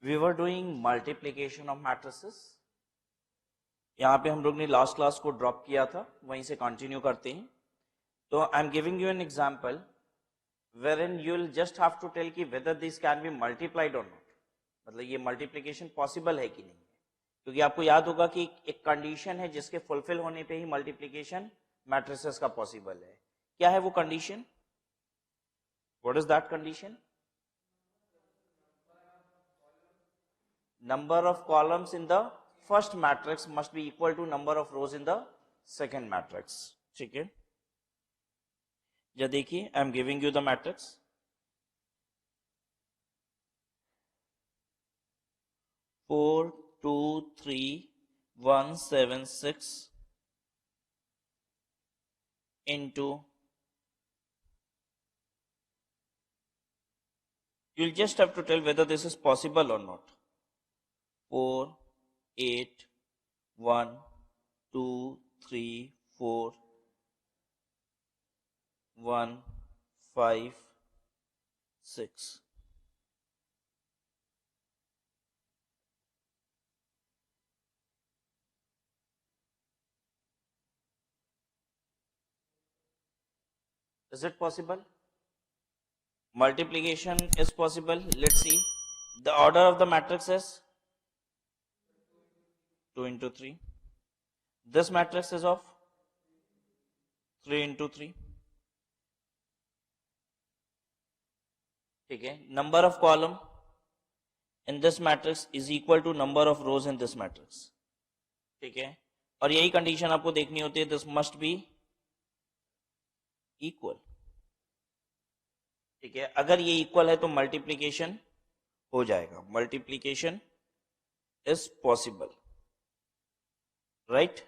We were doing multiplication of matrices. यहाँ पे हम लोग ने लास्ट क्लास को ड्रॉप किया था, वहीं से कंटिन्यू करते हैं. तो I am giving you an example wherein you will just have to tell कि whether this can be multiplied or not. मतलब ये मल्टीप्लीकेशन पॉसिबल है कि नहीं है, क्योंकि आपको याद होगा कि एक कंडीशन है जिसके फुलफिल होने पे ही मल्टीप्लीकेशन मैट्रिसेस का पॉसिबल है. क्या है वो condition? What is that condition? number of columns in the first matrix must be equal to number of rows in the second matrix. ठीक है, या देखिए I am giving you the matrix. 4 2 3 1 7 6 into, you'll just have to tell whether this is possible or not. 4 8 1 2 3 4 1 5 6. Is it possible? Multiplication is possible. Let's see. The order of the matrix is 2 into 3. This matrix is of 3 into 3. ठीक है, number of column in this matrix is equal to number of rows in this matrix. ठीक है, और यही condition आपको देखनी होती है, this must be equal. ठीक है, अगर ये इक्वल है तो मल्टीप्लीकेशन हो जाएगा. Multiplication is possible, right?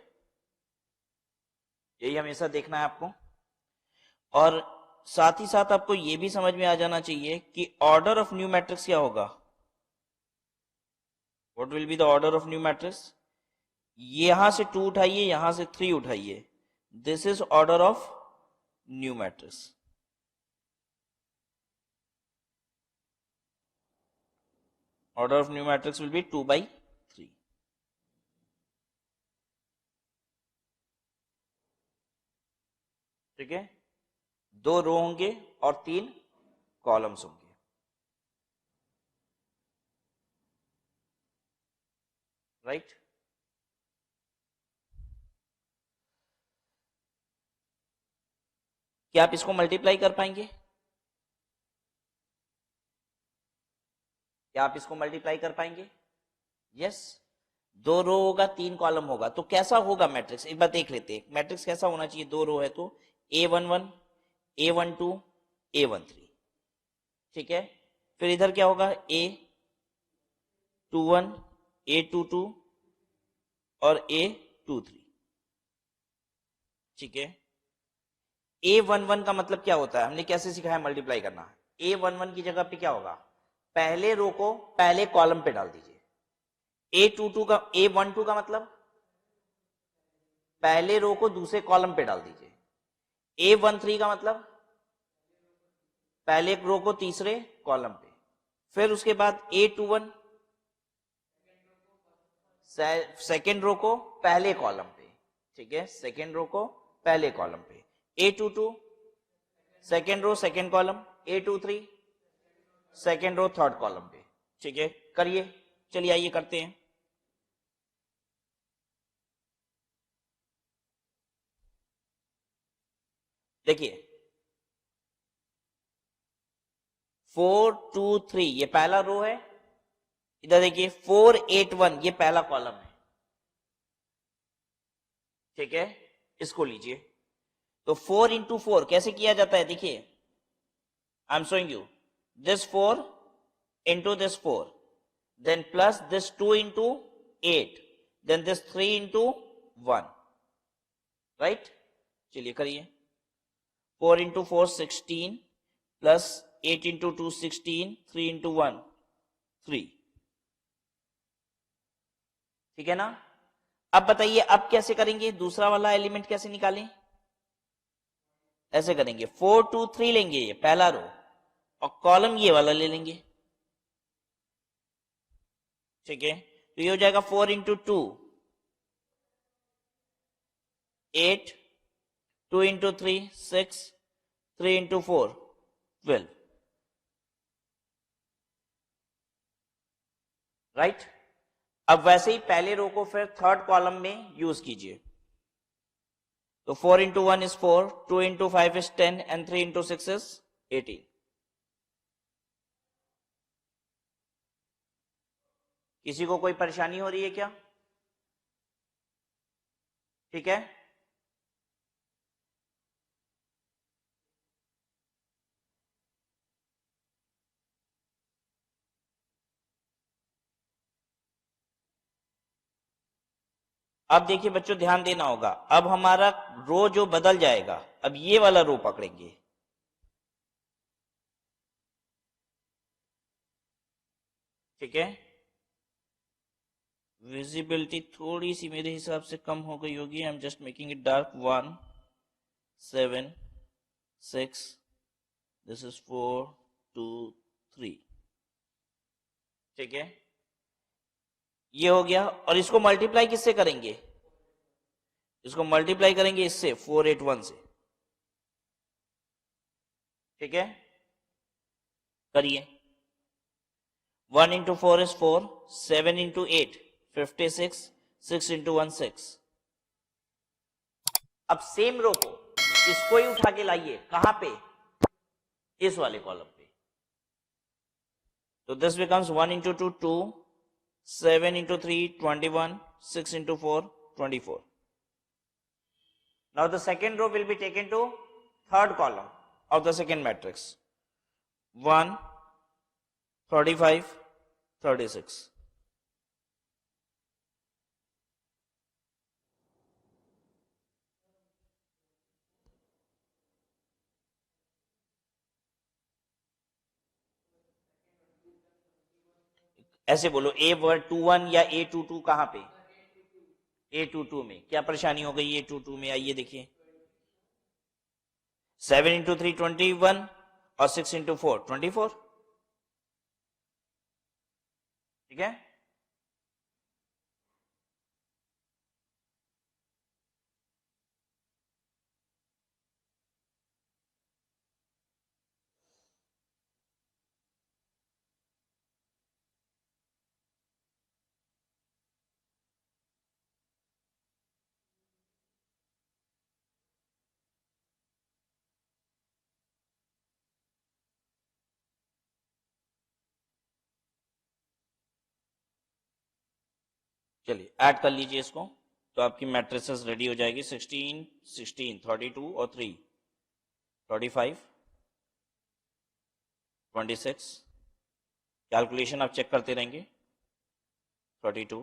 यही हमेशा देखना है आपको. और साथ ही साथ आपको ये भी समझ में आ जाना चाहिए कि ऑर्डर ऑफ न्यू मैट्रिक्स क्या होगा. What will be the order of new matrix? यहां से 2 उठाइए, यहां से 3 उठाइए. This is order of new matrix. Order of new matrix will be 2/3. ठीक है, 2 रो होंगे और 3 कॉलम्स होंगे. राइट? क्या आप इसको मल्टीप्लाई कर पाएंगे? क्या आप इसको मल्टीप्लाई कर पाएंगे? यस. 2 रो होगा, 3 कॉलम होगा, तो कैसा होगा मैट्रिक्स? एक बार देख लेते हैं. मैट्रिक्स कैसा होना चाहिए? 2 रो है तो A11 A12 A13. ठीक है, फिर इधर क्या होगा? A21 A22 और A23. ठीक है, A11 का मतलब क्या होता है? हमने कैसे सिखाया मल्टीप्लाई करना? A11 की जगह पे क्या होगा? पहले रो को पहले कॉलम पे डाल दीजिए. A12 का मतलब पहले रो को दूसरे कॉलम पे डाल दीजिए. A13 का मतलब पहले रो को तीसरे कॉलम पे. फिर उसके बाद A21 सेकेंड रो को पहले कॉलम पे. ठीक है, सेकेंड रो को पहले कॉलम पे. A22 second row second column. A23 second row third column पे. ठीक है, करिए. चलिए आइए करते हैं. देखिए 4 2 3 ये पहला रो है. इधर देखिए 4 8 1 ये पहला कॉलम है. ठीक है, इसको लीजिए. तो 4 इंटू 4 कैसे किया जाता है? देखिए I am showing you. this 4 into this 4, then plus this 2 into 8, then this 3 into 1. right? चलिए करिए. 4 into 4 16 plus 8 into 2 16, 3 into 1 3. ठीक है ना? अब बताइए अब कैसे करेंगे? दूसरा वाला एलिमेंट कैसे निकालें? ऐसे करेंगे 4 2 3 लेंगे ये पहला रो और कॉलम ये वाला ले लेंगे. ठीक है, तो ये हो जाएगा 4 इंटू 2 8, 2 इंटू 3 6, 3 इंटू 4 12, राइट। अब वैसे ही पहले रो को फिर थर्ड कॉलम में यूज कीजिए। तो 4 into 1 is 4, 2 into 5 is 10 and 3 into 6 is 18। किसी को कोई परेशानी हो रही है क्या? ठीक है, अब देखिए बच्चों ध्यान देना होगा, अब हमारा रो जो बदल जाएगा, अब ये वाला रो पकड़ेंगे। ठीक है, विजिबिलिटी थोड़ी सी मेरे हिसाब से कम हो गई होगी, I am just making it dark. 1 7 6, this is 4 2 3। ठीक है, ये हो गया, और इसको मल्टीप्लाई किससे करेंगे? इसको मल्टीप्लाई करेंगे इससे 481 से। ठीक है, करिए। 1 इंटू 4 इज 4, 7 इंटू 8 56, 6 इंटू 1 6। अब सेम रो को इसको ही उठा के लाइए, कहां पे? इस वाले कॉलम पे। तो this becomes 1 into 2 2, 7 into 3 21, 6 into 4 24। Now the second row will be taken to third column of the second matrix. 1 35 36। ऐसे बोलो A21 या A22 कहां पे? A22 में। क्या परेशानी हो गई A22 में? आइए देखिए। 7 इंटू 3 21 और 6 इंटू 4 24। ठीक है, चलिए ऐड कर लीजिए इसको, तो आपकी मैट्रिसेस रेडी हो जाएगी। 16 16 32 और 3 35 26। कैलकुलेशन आप चेक करते रहेंगे। 32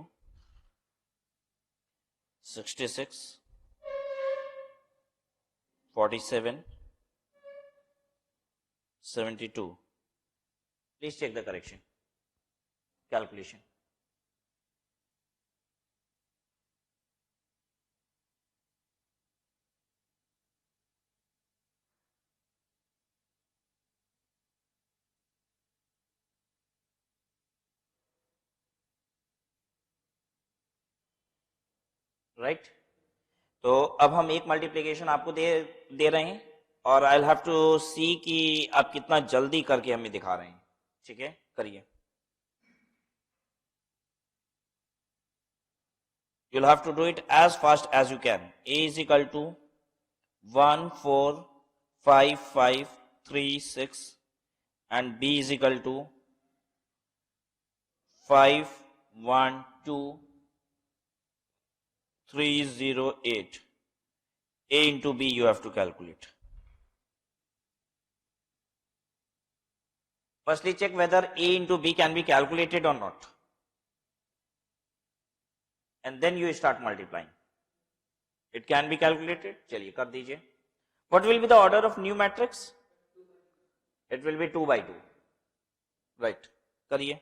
66 47 72। Please check the correction calculation. Right, तो अब हम एक मल्टीप्लीकेशन आपको दे रहे हैं, और आई हैव टू सी कि आप कितना जल्दी करके हमें दिखा रहे हैं। ठीक है, करिए। you'll have to do it as fast as you can. A is equal to 1 4 5 5 3 6 and B is equal to 5 1 2 3 0 8. A into B you have to calculate. Firstly check whether A into B can be calculated or not, and then you start multiplying. It can be calculated. चलिए कर दीजिए. What will be the order of new matrix? It will be 2 by 2. Right. करिए.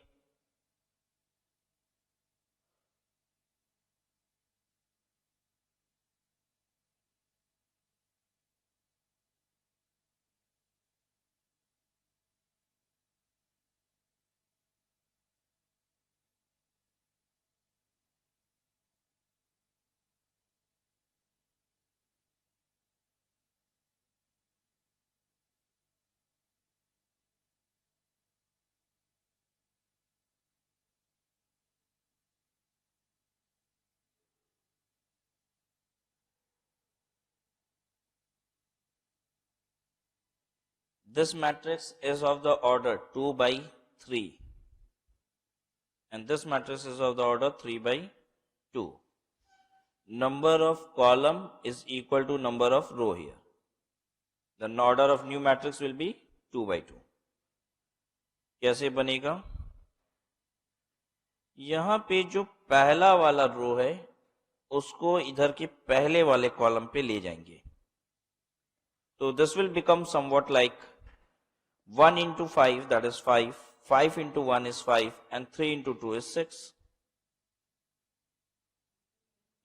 this matrix is of the order 2 by 3 and this matrix is of the order 3 by 2. Number of column is equal to number of row here. The order of new matrix will be 2 by 2. कैसे बनेगा? यहां पे जो पहला वाला रो है उसको इधर के पहले वाले कॉलम पे ले जाएंगे. तो this will become somewhat like 1 into 5, that is 5, 5 into 1 is 5 and 3 into 2 is 6.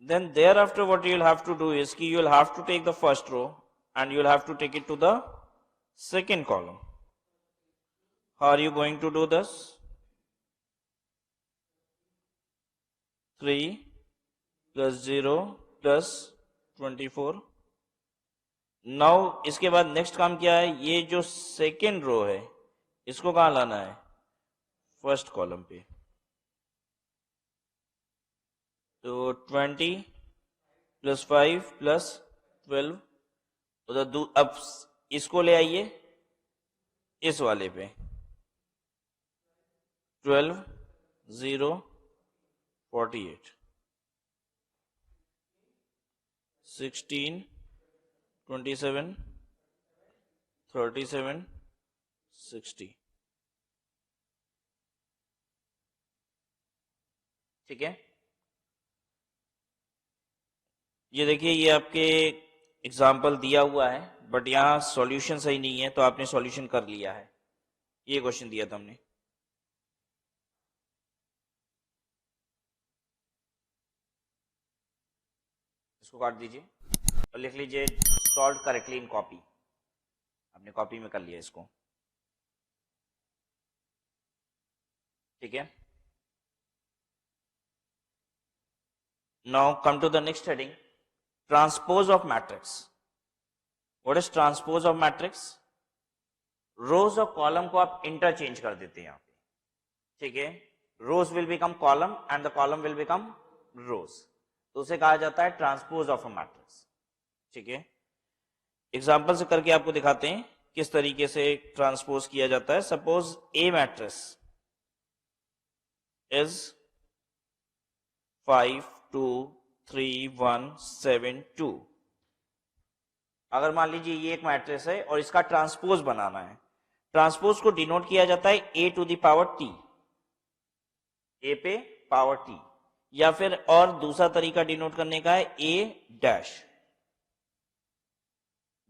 Then thereafter what you will have to do is you will have to take the first row and you will have to take it to the second column. How are you going to do this? 3 plus 0 plus 24. Now इसके बाद next काम क्या है? ये जो second row है इसको कहां लाना है? फर्स्ट कॉलम पे. तो 20 प्लस 5 प्लस 12. अब इसको ले आइए इस वाले पे. 12 0 48 16 27 37 60. ठीक है. ये देखिए ये आपके एग्जाम्पल दिया हुआ है बट यहाँ सॉल्यूशन सही नहीं है तो आपने सॉल्यूशन कर लिया है. ये क्वेश्चन दिया था हमने. इसको काट दीजिए और लिख लीजिए सॉल्व करेक्टली इन कॉपी. आपने कॉपी में कर लिया इसको. ठीक है. Now come to the next heading, transpose of matrix. What is transpose of matrix? Rows और कॉलम को आप इंटरचेंज कर देते हैं यहां पे. ठीक है. Rows will become column and the column will become rows. तो उसे कहा जाता है ट्रांसपोज ऑफ अ मैट्रिक्स. ठीक है. एग्जाम्पल से करके आपको दिखाते हैं किस तरीके से ट्रांसपोज किया जाता है. Suppose A matrix is 5 2 3 1 7 2. अगर मान लीजिए ये एक मैट्रिक्स है और इसका ट्रांसपोज बनाना है. ट्रांसपोज को डिनोट किया जाता है ए टू द पावर टी. ए पे पावर टी. या फिर और दूसरा तरीका डिनोट करने का है A dash.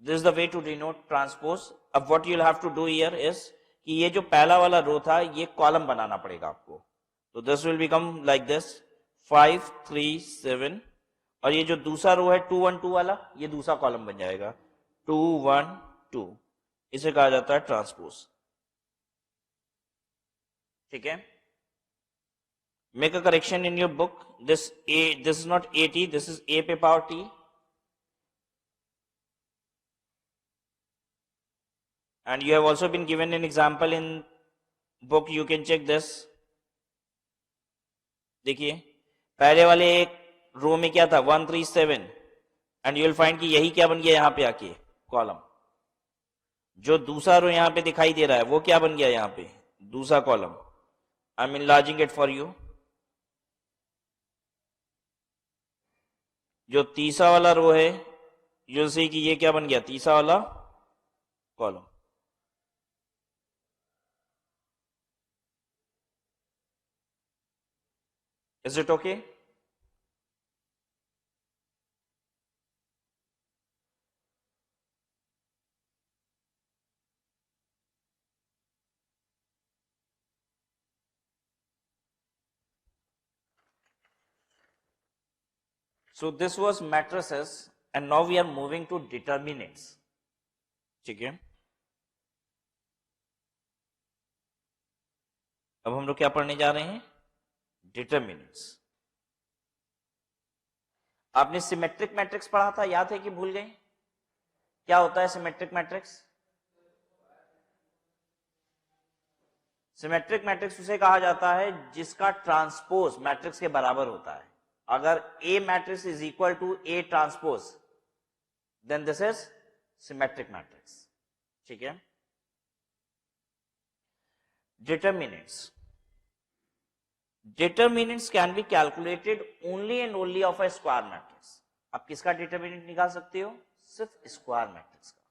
This is the way to denote transpose. अब what you will have to do here is कि ये जो पहला वाला रो था ये कॉलम बनाना पड़ेगा आपको. तो this will become like this 5 3 7 और ये जो दूसरा रो है 2 1 2 वाला ये दूसरा कॉलम बन जाएगा 2 1 2. इसे कहा जाता है ट्रांसपोज. ठीक है. Make a correction in your book. This is not AT, this is A पे power T. And you have also been given an example in book, you can check this. देखिए पहले वाले एक रो में क्या था 1 3 7 and you will find कि यही क्या बन गया यहाँ पे आके कॉलम. जो दूसरा रो यहाँ पे दिखाई दे रहा है वो क्या बन गया यहाँ पे दूसरा column. I am enlarging it for you. जो तीसरा वाला रो है you'll see कि ये क्या बन गया तीसरा वाला column. Is it okay? So this was matrices and now we are moving to determinants. ठीक है. अब हम लोग क्या पढ़ने जा रहे हैं? डिटरमिनेंट्स. आपने सिमेट्रिक मैट्रिक्स पढ़ा था, याद है कि भूल गए? क्या होता है सिमेट्रिक मैट्रिक्स? सिमेट्रिक मैट्रिक्स उसे कहा जाता है जिसका ट्रांसपोज मैट्रिक्स के बराबर होता है. अगर A matrix is equal to A transpose then this is symmetric matrix. ठीक है. determinants can be calculated only and only of a square matrix. आप किसका डिटर्मिनेंट निकाल सकते हो? सिर्फ स्क्वायर मैट्रिक्स का.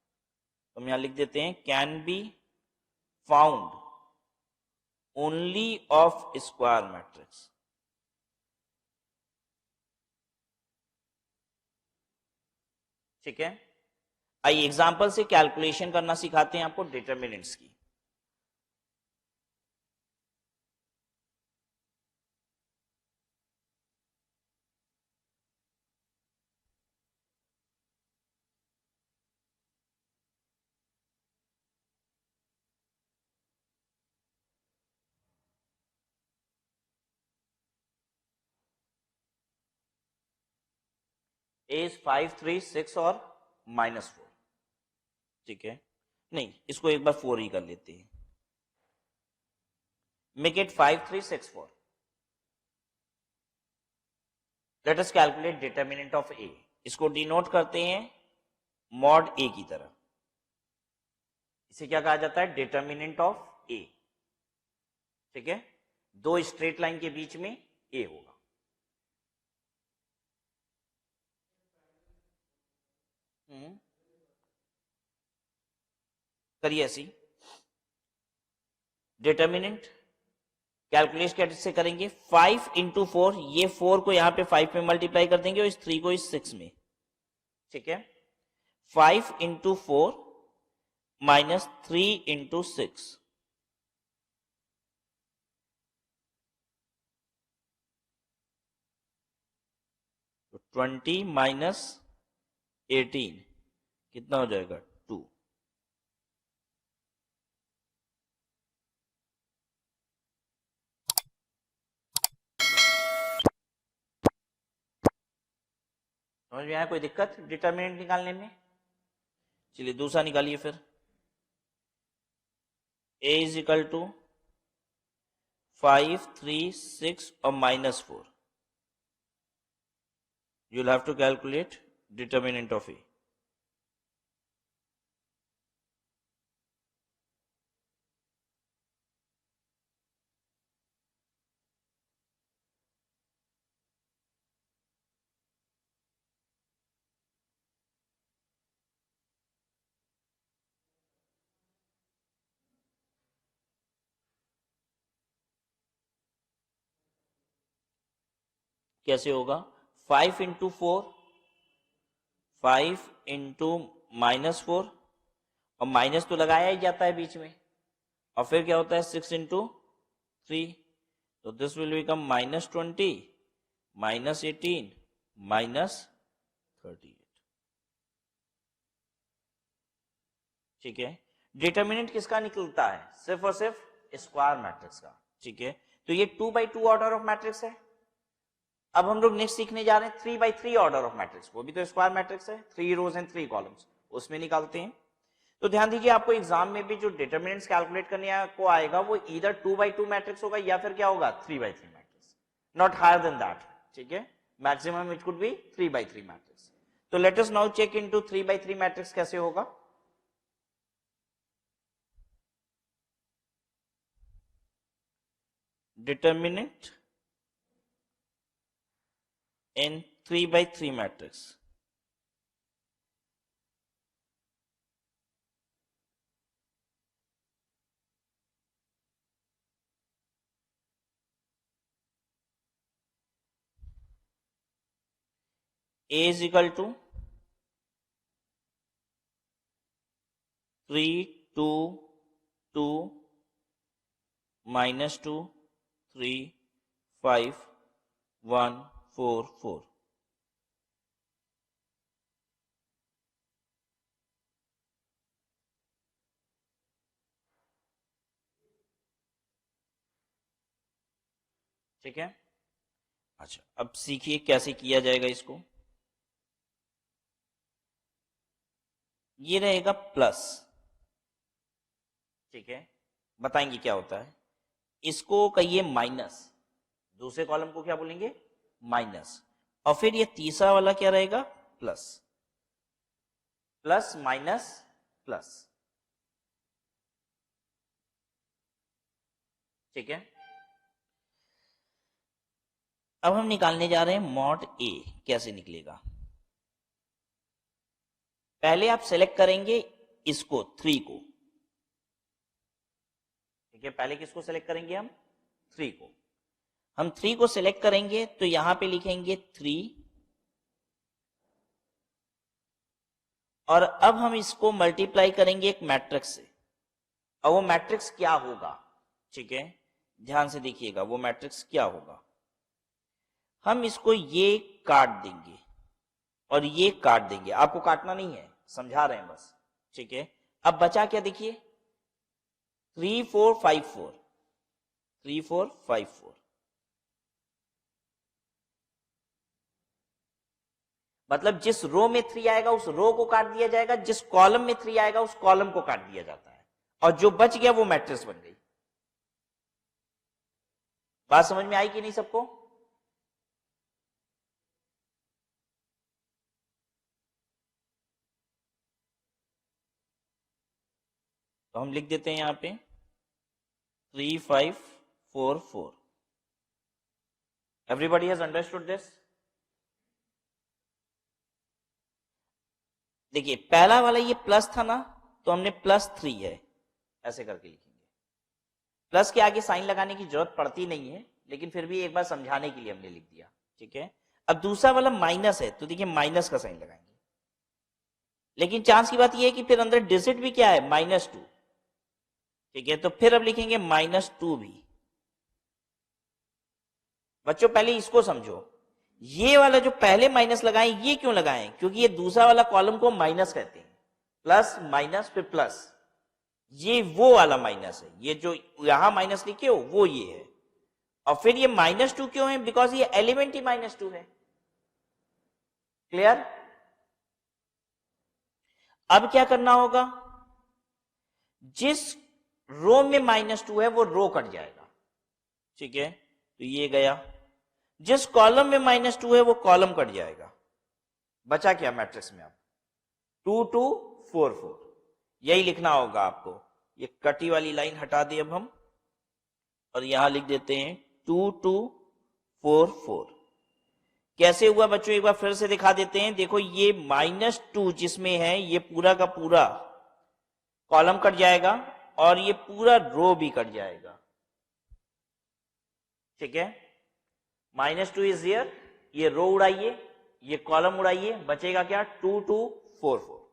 तो हम यहां लिख देते हैं can be found only of square matrix. ठीक है, आइए एग्जांपल से कैलकुलेशन करना सिखाते हैं आपको डिटर्मिनेंट्स की. ए इज 5, 3, 6 और -4. ठीक है, नहीं इसको एक बार 4 ही कर लेते हैं. Make it 5, 3, 6, 4. Let us calculate determinant of A. इसको डिनोट करते हैं मॉड ए की तरह. इसे क्या कहा जाता है? डिटर्मिनेंट ऑफ ए. ठीक है, दो स्ट्रेट लाइन के बीच में ए होगा. करिए ऐसी. डिटर्मिनेंट कैलकुलेट कैसे करेंगे? 5 इंटू 4. ये 4 को यहां पे 5 में मल्टीप्लाई कर देंगे और इस 3 को इस 6 में. ठीक है, 5 इंटू 4 माइनस 3 इंटू 6. तो 20 माइनस 18 कितना हो जाएगा? 2. समझ में आया कोई दिक्कत डिटर्मिनेंट निकालने में? चलिए दूसरा निकालिए फिर. a इज इक्वल टू 5, 3, 6 और -4. You will have to calculate determinant of a. कैसे होगा? 5 इंटू 4, 5 इंटू -4 और माइनस तो लगाया ही जाता है बीच में. और फिर क्या होता है? 6 इंटू 3. तो दिस विल बिकम -20, -18, -38. ठीक है, डिटर्मिनेंट किसका निकलता है? सिर्फ और सिर्फ स्क्वायर मैट्रिक्स का. ठीक है, तो ये 2x2 ऑर्डर ऑफ मैट्रिक्स है. अब हम लोग नेक्स्ट सीखने जा रहे हैं 3x3 ऑर्डर ऑफ मैट्रिक्स. वो भी तो स्क्वायर मैट्रिक्स है, 3 रोज एंड 3 कॉलम्स. उसमें निकालते हैं. तो ध्यान दीजिए, आपको एग्जाम में भी जो डिटर्मिनेंट्स कैलकुलेट करने को आएगा वो इधर 2x2 मैट्रिक्स होगा या फिर क्या होगा? 3x3 matrix. Not higher than that. ठीक है, maximum it could be 3x3 matrix. तो let us now check into 3x3 matrix कैसे होगा. Determinant in 3x3 matrix. A is equal to 3, 2, 2, -2, 3, 5, 1, 4, 4. ठीक है, अच्छा अब सीखिए कैसे किया जाएगा इसको. ये रहेगा प्लस. ठीक है, बताएंगे क्या होता है. इसको कहिए माइनस, दूसरे कॉलम को क्या बोलेंगे? माइनस. और फिर ये तीसरा वाला क्या रहेगा? प्लस. Plus minus plus. ठीक है। अब हम निकालने जा रहे हैं मॉड ए। कैसे निकलेगा? पहले आप सेलेक्ट करेंगे इसको 3 को, ठीक है। पहले किसको सेलेक्ट करेंगे हम? 3 को। हम 3 को सेलेक्ट करेंगे तो यहां पे लिखेंगे 3 और अब हम इसको मल्टीप्लाई करेंगे एक मैट्रिक्स से। और वो मैट्रिक्स क्या होगा? ठीक है, ध्यान से देखिएगा वो मैट्रिक्स क्या होगा। हम इसको ये काट देंगे और ये काट देंगे, आपको काटना नहीं है, समझा रहे हैं बस, ठीक है। अब बचा क्या? देखिए 3 4 5 4, 3 4 5 4। मतलब जिस रो में 3 आएगा उस रो को काट दिया जाएगा, जिस कॉलम में 3 आएगा उस कॉलम को काट दिया जाता है, और जो बच गया वो मैट्रिक्स बन गई। बात समझ में आई कि नहीं सबको? तो हम लिख देते हैं यहां पे 3 5 4 4। Everybody has understood this? देखिए पहला वाला ये प्लस था ना, तो हमने +3 है ऐसे करके लिखेंगे। प्लस के आगे साइन लगाने की जरूरत पड़ती नहीं है, लेकिन फिर भी एक बार समझाने के लिए हमने लिख दिया, ठीक है। अब दूसरा वाला माइनस है तो देखिए माइनस का साइन लगाएंगे, लेकिन चांस की बात यह है कि फिर अंदर डिजिट भी क्या है? -2, ठीक है। तो फिर अब लिखेंगे -2 भी। बच्चों पहले इसको समझो, ये वाला जो पहले माइनस लगाए ये क्यों लगाए? क्योंकि ये दूसरा वाला कॉलम को माइनस कहते हैं, प्लस माइनस फिर प्लस, ये वो वाला माइनस है, ये जो यहां माइनस लिखे हो वो ये है। और फिर ये -2 क्यों है? बिकॉज ये एलिमेंट ही -2 है। क्लियर? अब क्या करना होगा? जिस रो में -2 है वो रो कट जाएगा, ठीक है। तो ये गया। जिस कॉलम में -2 है वो कॉलम कट जाएगा। बचा क्या मैट्रिक्स में? अब 2 2 4 4, यही लिखना होगा आपको। ये कटी वाली लाइन हटा दी अब हम, और यहां लिख देते हैं 2 2 4 4। कैसे हुआ बच्चों? एक बार फिर से दिखा देते हैं। देखो ये -2 जिसमें है ये पूरा का पूरा कॉलम कट जाएगा और ये पूरा रो भी कट जाएगा, ठीक है। -2 इज हियर, ये रो उड़ाइए, ये कॉलम उड़ाइए, बचेगा क्या? 2 2 4 4।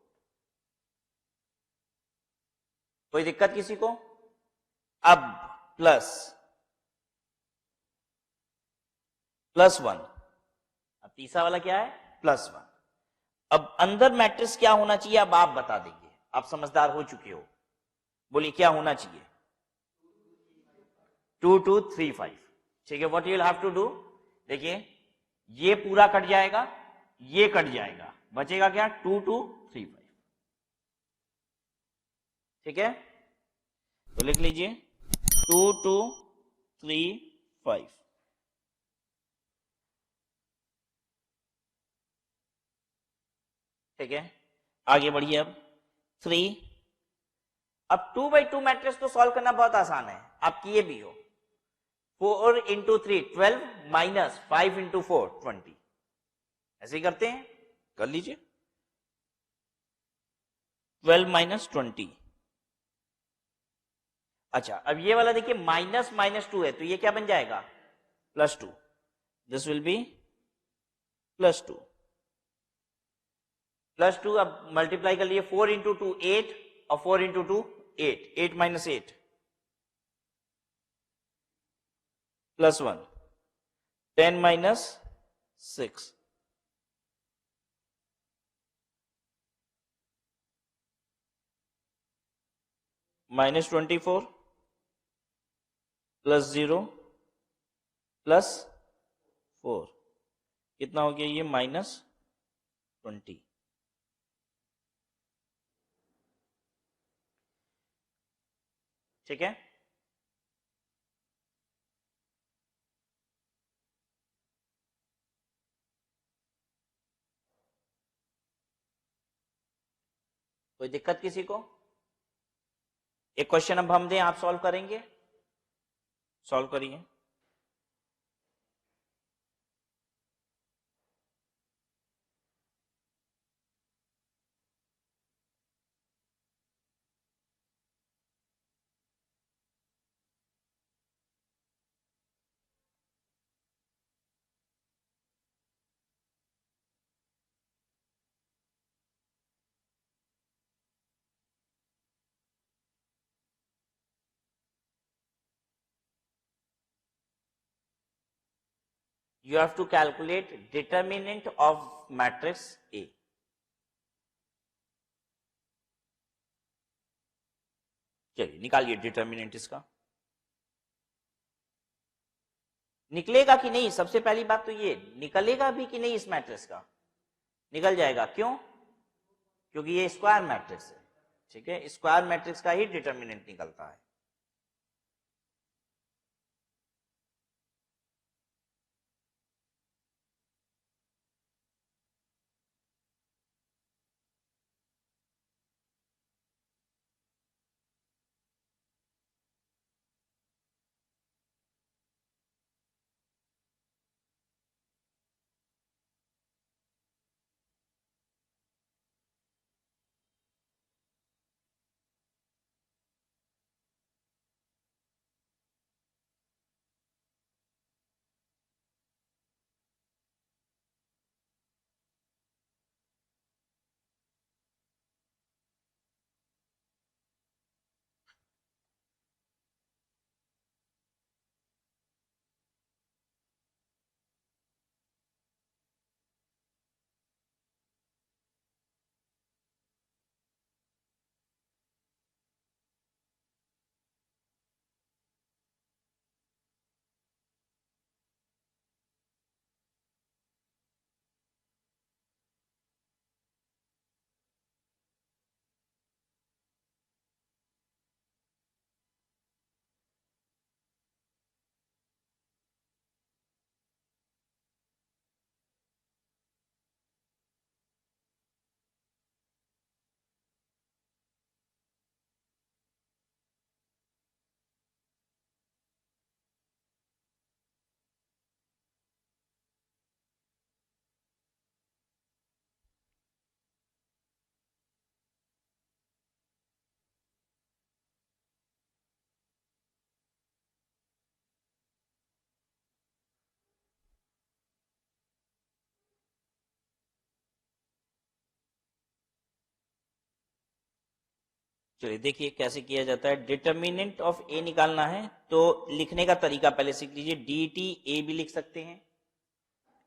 कोई दिक्कत किसी को? अब +1। अब तीसरा वाला क्या है? +1। अब अंदर मैट्रिक्स क्या होना चाहिए? अब आप बता देंगे, आप समझदार हो चुके हो। बोलिए क्या होना चाहिए? 2 2 3 5, ठीक है। What you will have to do? देखिए ये पूरा कट जाएगा, ये कट जाएगा, बचेगा क्या? 2 2 3 5, ठीक है। तो लिख लीजिए 2 2 3 5। ठीक है, आगे बढ़िए। अब 3। अब 2/2 मैट्रिक्स तो सॉल्व करना बहुत आसान है, आप किए भी हो। 4 × 3 12 माइनस 5 × 4 20, ऐसे ही करते हैं, कर लीजिए। 12 - 20। अच्छा अब ये वाला देखिए -2 है तो ये क्या बन जाएगा? +2। This will be +2। +2 अब मल्टीप्लाई कर लिए, 4 × 2 8 और 4 × 2 8, 8 - 8 +1, 10 - 6, -24 +0 +4, कितना हो गया ये? -20। ठीक है, कोई दिक्कत किसी को? एक क्वेश्चन अब हम दें, आप सॉल्व करेंगे? सॉल्व करिए। You have to calculate determinant of matrix A. चलिए निकालिए डिटर्मिनेंट इसका। निकलेगा कि नहीं, सबसे पहली बात तो ये, निकलेगा भी कि नहीं इस मैट्रिक्स का? निकल जाएगा। क्यों? क्योंकि ये स्क्वायर मैट्रिक्स है। ठीक है, स्क्वायर मैट्रिक्स का ही डिटर्मिनेंट निकलता है। चलिए देखिए कैसे किया जाता है। डिटर्मिनेंट ऑफ ए निकालना है तो लिखने का तरीका पहले सीख लीजिए। डी टी ए भी लिख सकते हैं,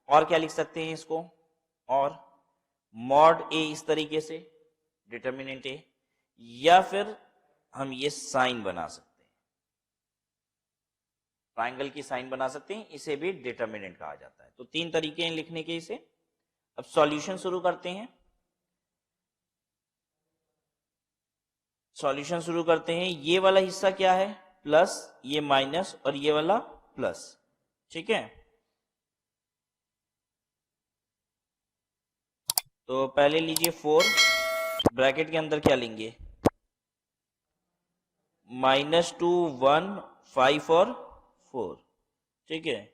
और क्या लिख सकते हैं इसको, और मॉड ए इस तरीके से डिटर्मिनेंट ए, या फिर हम ये साइन बना सकते हैं, ट्राइंगल की साइन बना सकते हैं, इसे भी डिटर्मिनेंट कहा जाता है। तो तीन तरीके हैं लिखने के इसे। अब सॉल्यूशन शुरू करते हैं। सॉल्यूशन शुरू करते हैं। ये वाला हिस्सा क्या है, प्लस, ये माइनस, और ये वाला प्लस। ठीक है, तो पहले लीजिए 4, ब्रैकेट के अंदर क्या लेंगे, -2 1 5 और 4। ठीक है,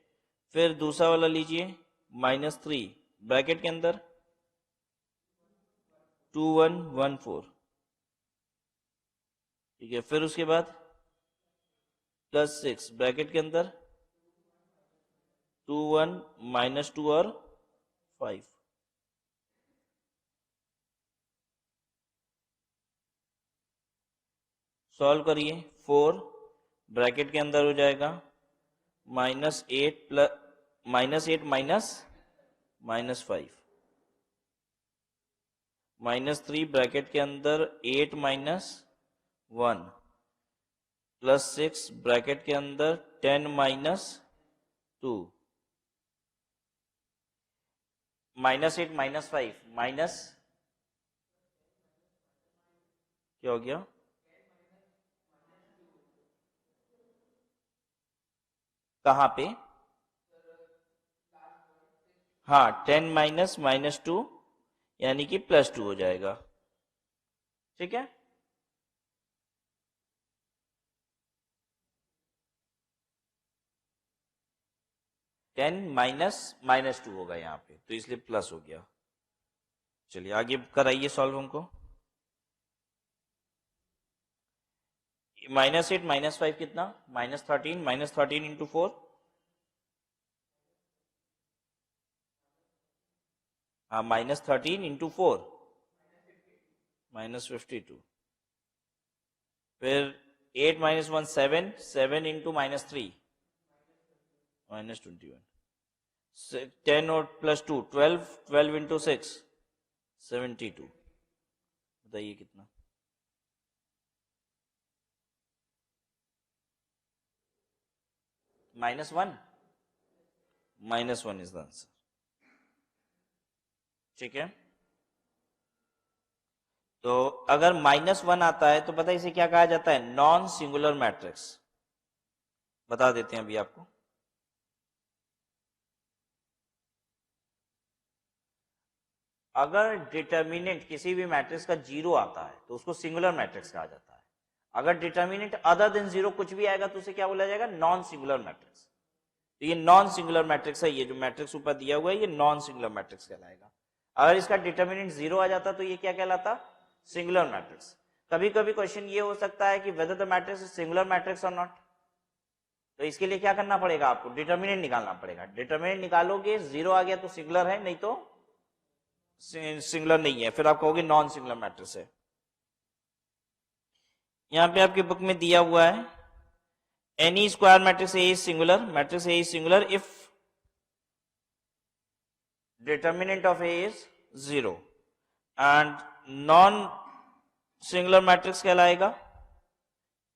फिर दूसरा वाला लीजिए -3, ब्रैकेट के अंदर 2 1 1 4। ठीक है, फिर उसके बाद +6, ब्रैकेट के अंदर 2 1 -2 और 5। सॉल्व करिए। 4 ब्रैकेट के अंदर हो जाएगा -8 प्लस -8 -5, -3 ब्रैकेट के अंदर 8 -1 +6 ब्रैकेट के अंदर 10 -2, -8 -5 माइनस क्या हो गया, कहाँ पे, हाँ 10 -2 यानी कि +2 हो जाएगा। ठीक है, 10 माइनस -2 होगा यहाँ पे, तो इसलिए प्लस हो गया। चलिए आगे कराइए सॉल्व हमको। -8 -5 कितना, -13, -13 इंटू 4, हाँ -13 इंटू 4 -52, फिर 8 - 1 7, 7 इंटू -3 -21, 10 और +2 12, 12 इंटू 6 72, बताइए कितना। -1, -1 इज द आंसर। ठीक है, तो अगर -1 आता है तो पता है इसे क्या कहा जाता है, नॉन सिंगुलर मैट्रिक्स। बता देते हैं अभी आपको। अगर डिटर्मिनेंट किसी भी मैट्रिक्स का 0 आता है तो उसको सिंगुलर मैट्रिक्स कहा जाता है। अगर डिटर्मिनेंट अदर देन 0 कुछ भी आएगा तो उसे क्या बोला जाएगा, नॉन सिंगुलर मैट्रिक्स। तो ये नॉन सिंगुलर मैट्रिक्स है, ये जो मैट्रिक्स ऊपर दिया हुआ है ये नॉन सिंगुलर मैट्रिक्स कहलाएगा। अगर इसका डिटर्मिनेंट 0 आ जाता तो ये क्या कहलाता, सिंगुलर मैट्रिक्स। कभी कभी क्वेश्चन ये हो सकता है कि whether the matrix is singular matrix और नॉट, तो इसके लिए क्या करना पड़ेगा, आपको डिटर्मिनेंट निकालना पड़ेगा। डिटर्मिनेंट निकालोगे, 0 आ गया तो सिंगुलर है, नहीं तो सिंगुलर नहीं है, फिर आप कहोगे नॉन सिंगुलर मैट्रिक्स है। यहां पे आपके बुक में दिया हुआ है, N E square matrix A is singular, matrix A is singular if determinant of A is 0 and non singular matrix कहलाएगा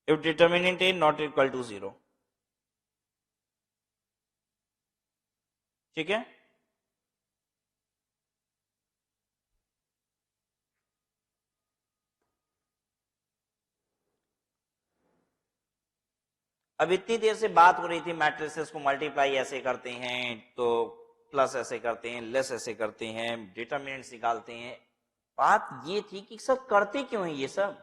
if determinant A not equal to 0। ठीक है, अब इतनी देर से बात हो रही थी मैट्रिसेस को मल्टीप्लाई ऐसे करते हैं, तो प्लस ऐसे करते हैं, लेस ऐसे करते हैं, डिटर्मिनेंट्स निकालते हैं। बात ये थी कि सर करते क्यों है ये सब,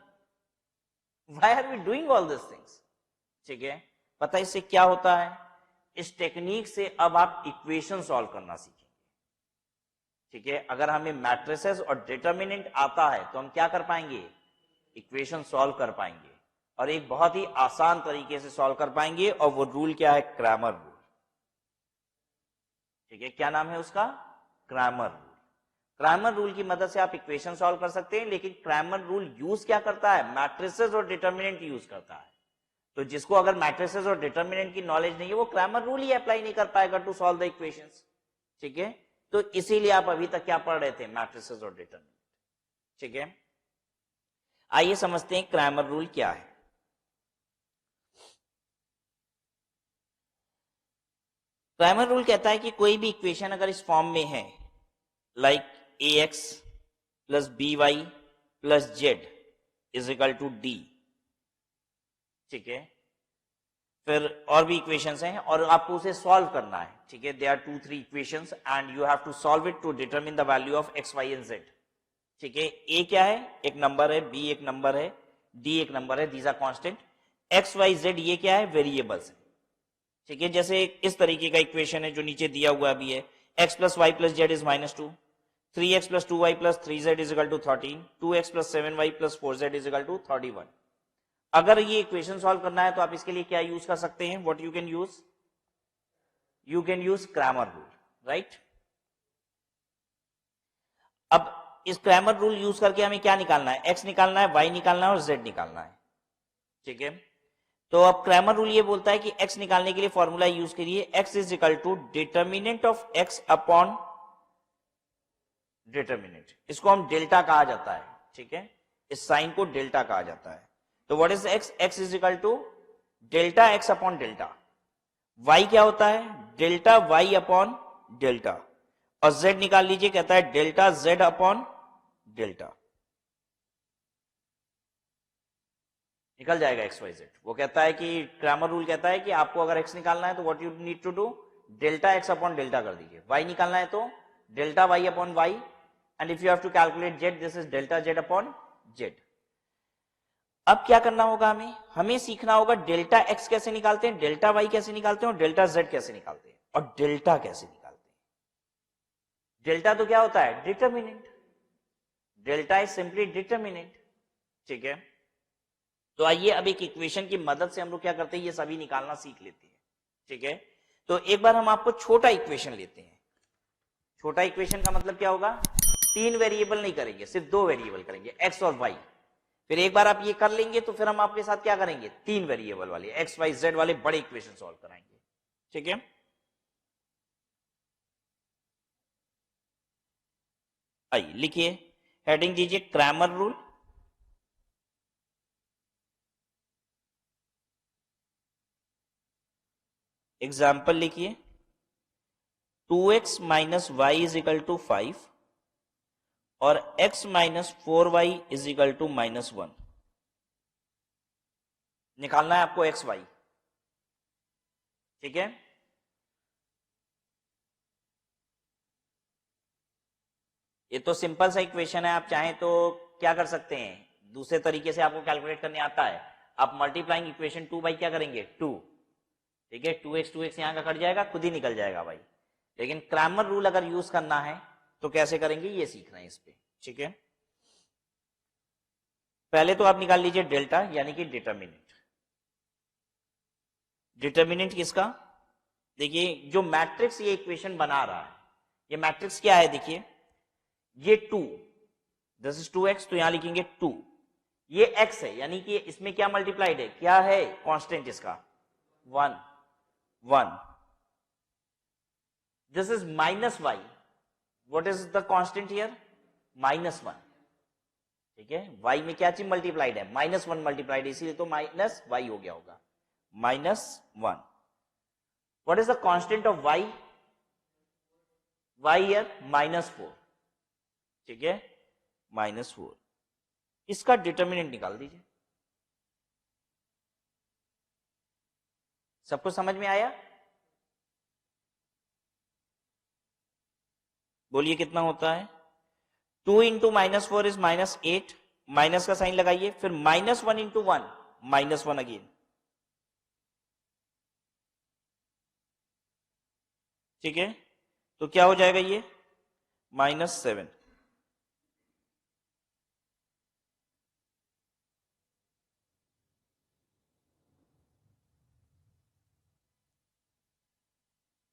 why are we doing all this things. ठीक है, पता इससे क्या होता है, इस टेक्निक से अब आप इक्वेशन सॉल्व करना सीखेंगे। ठीक है, अगर हमें मैट्रिसेस और डिटर्मिनेंट आता है तो हम क्या कर पाएंगे, इक्वेशन सॉल्व कर पाएंगे, और एक बहुत ही आसान तरीके से सॉल्व कर पाएंगे। और वो रूल क्या है, क्रैमर रूल। ठीक है, क्या नाम है उसका, क्रैमर रूल। क्रैमर रूल की मदद से आप इक्वेशन सॉल्व कर सकते हैं, लेकिन क्रैमर रूल यूज क्या करता है, मैट्रिसेस और डिटर्मिनेंट यूज करता है। तो जिसको अगर मैट्रिसेस और डिटर्मिनेंट की नॉलेज नहीं है वो क्रैमर रूल ही अप्लाई नहीं कर पाएगा टू सॉल्व द इक्वेशंस। ठीक है, तो इसीलिए आप अभी तक क्या पढ़ रहे थे, मैट्रिसेस और डिटर्मिनेंट। ठीक है, आइए समझते हैं क्रैमर रूल क्या है। क्रैमर रूल कहता है कि कोई भी इक्वेशन अगर इस फॉर्म में है, like ax plus by plus z is equal to d। ठीक है, फिर और भी इक्वेशंस हैं और आपको उसे सॉल्व करना है। ठीक है, they are 2-3 equations and you have to solve it to determine the value of x, y and z। ठीक है, a क्या है, एक नंबर है, b एक नंबर है, d एक नंबर है, these are constant. x, y, z ये क्या है, वेरिएबल्स है। ठीक है, जैसे इस तरीके का इक्वेशन है जो नीचे दिया हुआ भी है, x plus Y plus Z is -2, 3x plus 2y plus 3z is equal to 13, 2x plus 7y plus 4z is equal to 31। अगर ये इक्वेशन सॉल्व करना है तो आप इसके लिए क्या यूज कर सकते हैं, what you can use Cramer rule, right. अब इस क्रैमर रूल यूज करके हमें क्या निकालना है, x निकालना है, y निकालना है और z निकालना है। ठीक है, तो अब क्रैमर रूल ये बोलता है कि x निकालने के लिए फॉर्मूला यूज करिए, x is equal to determinant of x upon determinant. इसको हम डेल्टा कहा जाता है। ठीक है, इस साइन को डेल्टा कहा जाता है। तो what is x, x is equal to delta x upon delta. y क्या होता है, डेल्टा y अपॉन डेल्टा, और z निकाल लीजिए, कहता है डेल्टा z अपॉन डेल्टा। निकल जाएगा x, y, z। वो कहता है कि क्रैमर रूल कहता है कि आपको अगर x निकालना है तो what you need to do, delta x upon delta कर दीजिए। y निकालना है तो delta y upon y, and if you have to calculate z, this is delta z upon z। अब क्या करना होगा, हमें सीखना होगा डेल्टा x कैसे निकालते हैं, डेल्टा y कैसे निकालते हैं और डेल्टा z कैसे निकालते हैं। और डेल्टा कैसे निकालते हैं? डेल्टा तो क्या होता है? Determinant. Delta is simply determinant, ठीक है। तो आइए अब एक इक्वेशन की मदद से हम लोग क्या करते हैं, ये सभी निकालना सीख लेते हैं, ठीक है। तो एक बार हम आपको छोटा इक्वेशन लेते हैं। छोटा इक्वेशन का मतलब क्या होगा? 3 वेरिएबल नहीं करेंगे, सिर्फ 2 वेरिएबल करेंगे, एक्स और वाई। फिर एक बार आप ये कर लेंगे तो फिर हम आपके साथ क्या करेंगे, 3 वेरिएबल वाले एक्स वाई जेड वाले बड़े इक्वेशन सॉल्व कराएंगे, ठीक है। आइए लिखिए, हेडिंग दीजिए क्रैमर रूल। एग्जाम्पल लिखिए, 2x minus Y is equal to 5 और x minus 4y is equal to -1। निकालना है आपको x y, ठीक है। ये तो सिंपल सा इक्वेशन है, आप चाहें तो क्या कर सकते हैं, दूसरे तरीके से आपको कैलकुलेट करने आता है। आप मल्टीप्लाइंग इक्वेशन 2 बाई क्या करेंगे, 2, ठीक है। 2x यहां का कट जाएगा, खुद ही निकल जाएगा भाई। लेकिन क्रैमर रूल अगर यूज करना है तो कैसे करेंगे, ये सीखना है इस पे, ठीक है। पहले तो आप निकाल लीजिए डेल्टा, यानी कि डिटरमिनेंट। डिटरमिनेंट किसका? देखिए जो मैट्रिक्स ये इक्वेशन बना रहा है, ये मैट्रिक्स क्या है, देखिए ये 2, दिस इज 2x, तो यहां लिखेंगे 2। ये x है, यानी कि इसमें क्या मल्टीप्लाइड है, क्या है कांस्टेंट इसका, 1 1। This is minus y, what is the constant here, -1, ठीक है। y में क्या चीज मल्टीप्लाइड है, -1 मल्टीप्लाइड, इसीलिए तो माइनस y हो गया होगा, -1। What is the constant of y, y here -4, ठीक है, -4। इसका डिटरमिनेंट निकाल दीजिए। सबको समझ में आया? बोलिए कितना होता है, 2 इंटू -4 इज -8, माइनस का साइन लगाइए, फिर -1 इंटू 1, -1 अगेन, ठीक है। तो क्या हो जाएगा ये, -7,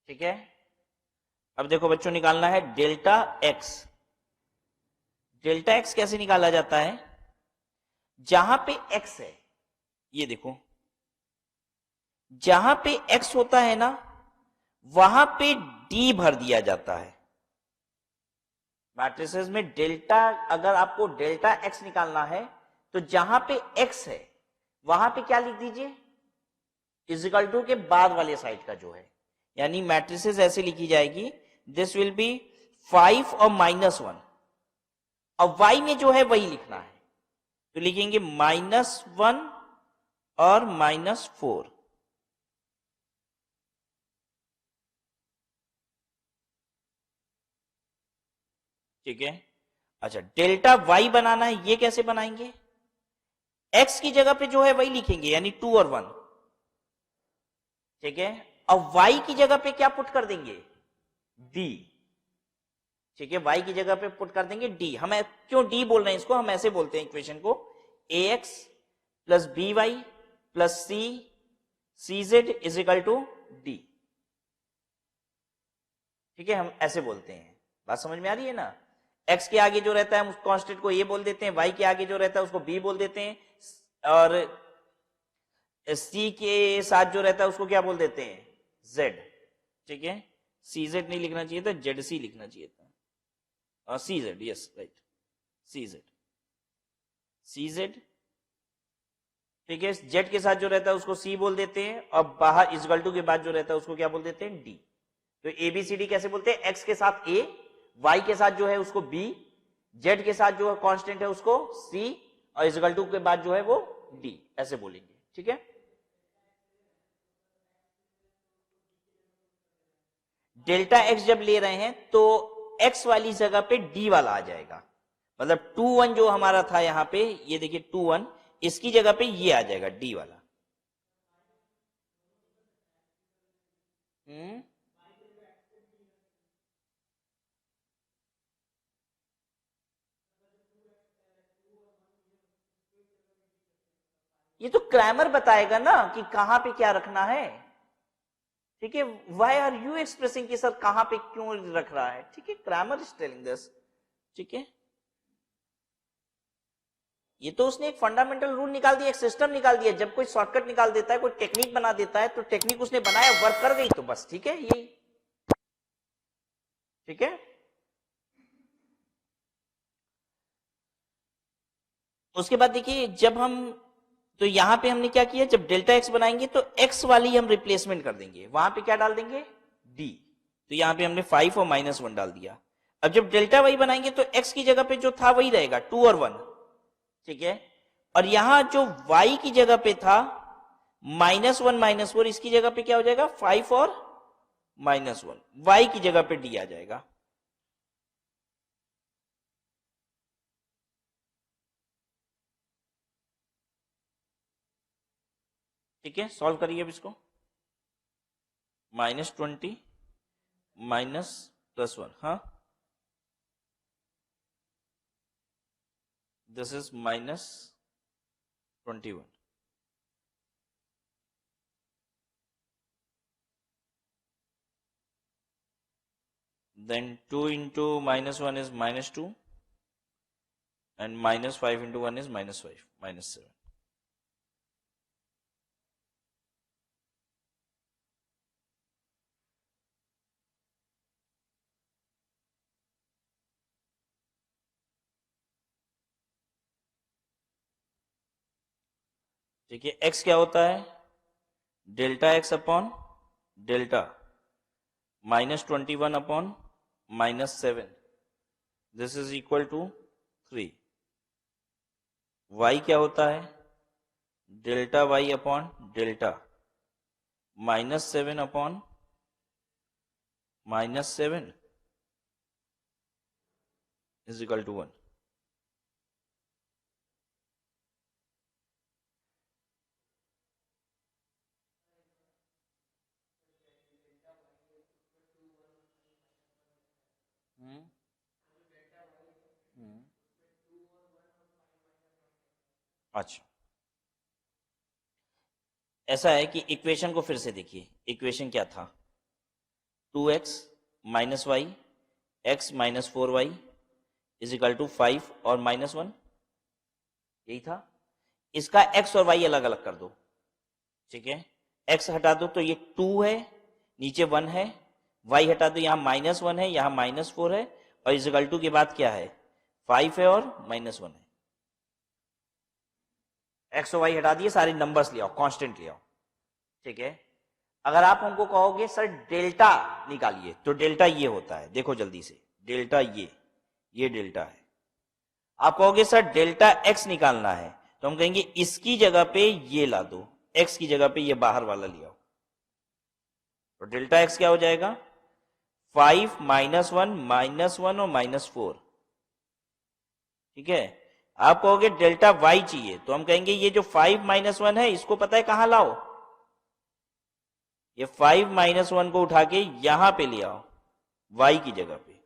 ठीक है। अब देखो बच्चों, निकालना है डेल्टा एक्स। डेल्टा एक्स कैसे निकाला जाता है, जहां पे एक्स है, ये देखो जहां पे एक्स होता है ना, वहां पे डी भर दिया जाता है। मैट्रिसेस में डेल्टा, अगर आपको डेल्टा एक्स निकालना है तो जहां पे एक्स है वहां पे क्या लिख दीजिए, इजिकल टू के बाद वाले साइड का जो है, यानी मैट्रिसेस ऐसे लिखी जाएगी, दिस विल बी 5 और -1, और y में जो है वही लिखना है, तो लिखेंगे -1 और -4, ठीक है। अच्छा, डेल्टा y बनाना है, ये कैसे बनाएंगे, x की जगह पे जो है वही लिखेंगे, यानी 2 और 1, ठीक है। और y की जगह पे क्या पुट कर देंगे, d, ठीक है। y की जगह पे पुट कर देंगे d। हम क्यों d बोल रहे हैं इसको, हम ऐसे बोलते हैं इक्वेशन को, ax plus by plus cz is equal to d, ठीक है। हम ऐसे बोलते हैं, बात समझ में आ रही है ना। x के आगे जो रहता है हम उस कांस्टेंट को a बोल देते हैं, y के आगे जो रहता है उसको b बोल देते हैं, और c के साथ जो रहता है उसको क्या बोल देते हैं, z, ठीक है। cz नहीं लिखना चाहिए था, zc लिखना चाहिए था, cz, यस राइट, cz, ठीक है। z के साथ जो रहता है उसको c बोल देते हैं, और बाहर इक्वल टू के बाद जो रहता है उसको क्या बोल देते हैं, d। तो ABCD कैसे बोलते हैं, x के साथ a, y के साथ जो है उसको b, z के साथ जो है कांस्टेंट है उसको c, और इक्वल टू के बाद जो है वो d, ऐसे बोलेंगे, ठीक है। डेल्टा x जब ले रहे हैं तो x वाली जगह पे d वाला आ जाएगा, मतलब 2 1 जो हमारा था यहां पे, ये देखिए 2 1, इसकी जगह पे ये आ जाएगा d वाला। ये तो क्रैमर बताएगा ना कि कहां पे क्या रखना है, ठीक है। वाई आर यू एक्सप्रेसिंग कि सर कहां पे क्यों रख रहा है, ठीक है, क्रैमर इज टेलिंग दिस, ठीक है। ये तो उसने एक फंडामेंटल रूल निकाल दिया, एक सिस्टम निकाल दिया। जब कोई शॉर्टकट निकाल देता है, कोई टेक्निक बना देता है, तो टेक्निक उसने बनाया, वर्क कर गई तो बस, ठीक है, यही, ठीक है। उसके बाद देखिए, जब हम, तो यहां पे हमने क्या किया, जब डेल्टा एक्स बनाएंगे तो एक्स वाली हम रिप्लेसमेंट कर देंगे, वहां पे क्या डाल देंगे, डी। तो यहां पे हमने 5 और -1 डाल दिया। अब जब डेल्टा वाई बनाएंगे तो एक्स की जगह पे जो था वही रहेगा, 2 और 1, ठीक है। और यहां जो y की जगह पे था -1 -4, इसकी जगह पे क्या हो जाएगा, 5 और -1, y की जगह पे d आ जाएगा। ठीक है, सॉल्व करिए अब इसको। -20 -+1, हाँ, this is -21, then 2 into -1 is -2 and -5 into 1 is -5, -7. ठीक है, x क्या होता है, delta x upon delta -21 upon -7, this is equal to 3। y क्या होता है, delta y upon delta -7 upon -7 is equal to 1। अच्छा, ऐसा है कि इक्वेशन को फिर से देखिए, इक्वेशन क्या था, 2x minus Y X -4y is equal to 5 और -1, यही था। इसका x और y अलग अलग कर दो, ठीक है, x हटा दो तो ये 2 है, नीचे 1 है, y हटा दो, यहां -1 है, यहां -4 है, और इज इक्वल टू के बाद क्या है, 5 है और -1 है। एक्स और वाई हटा दिए, सारे नंबर्स ले आओ, कांस्टेंट ले आओ, ठीक है। अगर आप हमको कहोगे सर डेल्टा निकालिए, तो डेल्टा ये होता है, देखो जल्दी से, डेल्टा ये डेल्टा है। आप कहोगे सर डेल्टा एक्स निकालना है, तो हम कहेंगे इसकी जगह पे ये ला दो, एक्स की जगह पे ये बाहर वाला ले आओ, तो डेल्टा एक्स क्या हो जाएगा, 5 -1 -1 और -4, ठीक है। आप कहोगे डेल्टा वाई चाहिए, तो हम कहेंगे ये जो 5 -1 है, इसको पता है कहां लाओ, ये 5 -1 को उठा के यहां पे ले आओ, y की जगह पे,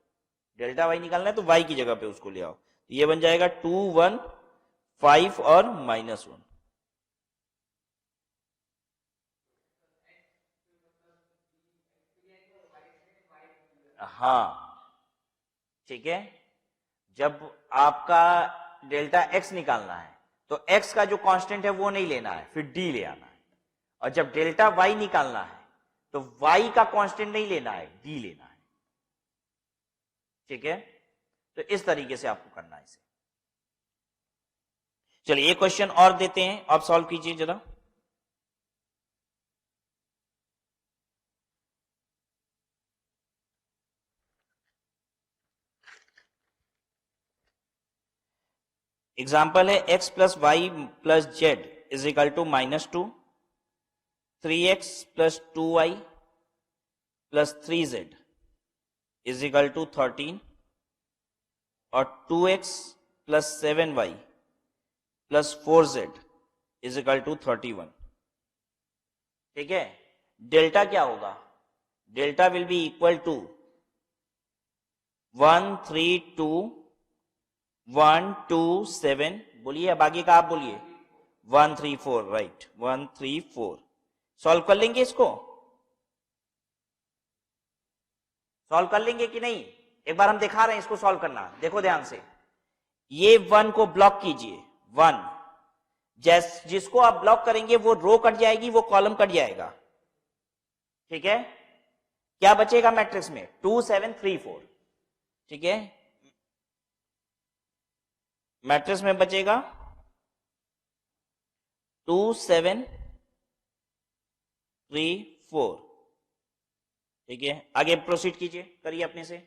डेल्टा y निकालना है तो y की जगह पे उसको ले आओ, तो ये बन जाएगा 2 1 5 और -1। हाँ, ठीक है, जब आपका डेल्टा x निकालना है तो x का जो कांस्टेंट है वो नहीं लेना है, फिर d ले आना है, और जब डेल्टा y निकालना है तो y का कांस्टेंट नहीं लेना है, d लेना है, ठीक है। तो इस तरीके से आपको करना है इसे। चलिए एक क्वेश्चन और देते हैं, आप सॉल्व कीजिए जरा। एग्जाम्पल है x plus Y plus Z is equal to -2, 3x plus 2y plus 3z is equal to 13, और 2x plus 7y plus 4z is equal to 31, ठीक है। डेल्टा क्या होगा, delta will be equal to 1 3 2 1 2 7, बोलिए, अब आगे का आप बोलिए, 134, राइट, 134। सॉल्व कर लेंगे इसको, सॉल्व कर लेंगे कि नहीं? एक बार हम दिखा रहे हैं इसको सॉल्व करना, देखो ध्यान से। ये 1 को ब्लॉक कीजिए, 1, जिसको आप ब्लॉक करेंगे वो रो कट जाएगी, वो कॉलम कट जाएगा, ठीक है? क्या बचेगा मैट्रिक्स में? 2 7 3 4, ठीक है? मैट्रिक्स में बचेगा 2 7 3 4, ठीक है? आगे प्रोसीड कीजिए, करिए अपने से।